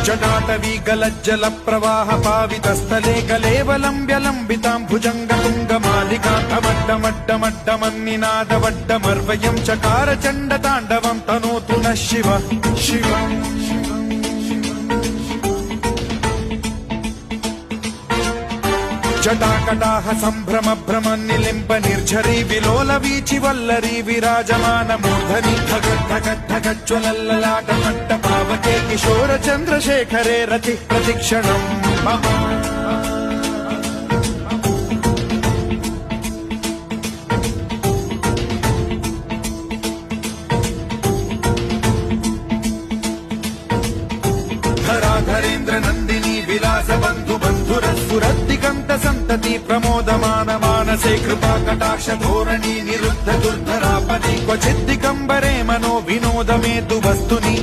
जटाटवी गलज्जल प्रवाह पावितस्थले कलेवलम्ब्यलम्बितां भुजङ्गतुङ्गमालिकान्तमड्डमड्डमड्डमन्निनादवड्डमर्वयं चकार चण्डताण्डवं तनोतु नः शिव शिव जटाकटाह सम्भ्रम भ्रम निलिम्ब निर्झरी विलोल वीचि वल्लरी विराजमान मूर्धनि ठगद्धगद्धगज्ज्वलल्ललाट मट्ट पावके किशोर चन्द्रशेखरे रति प्रतिक्षणम् धराधरेन्द्र नन्दिनी विलास बन्धु बन्धुरस्फुरद्दिगन्त सन्तति प्रमोदमान मानसे कृपा कटाक्ष धोरणी निरुद्ध दुर्धरापदि क्वचिद्दिगम्बरे मनो विनोद मेतु वस्तुनि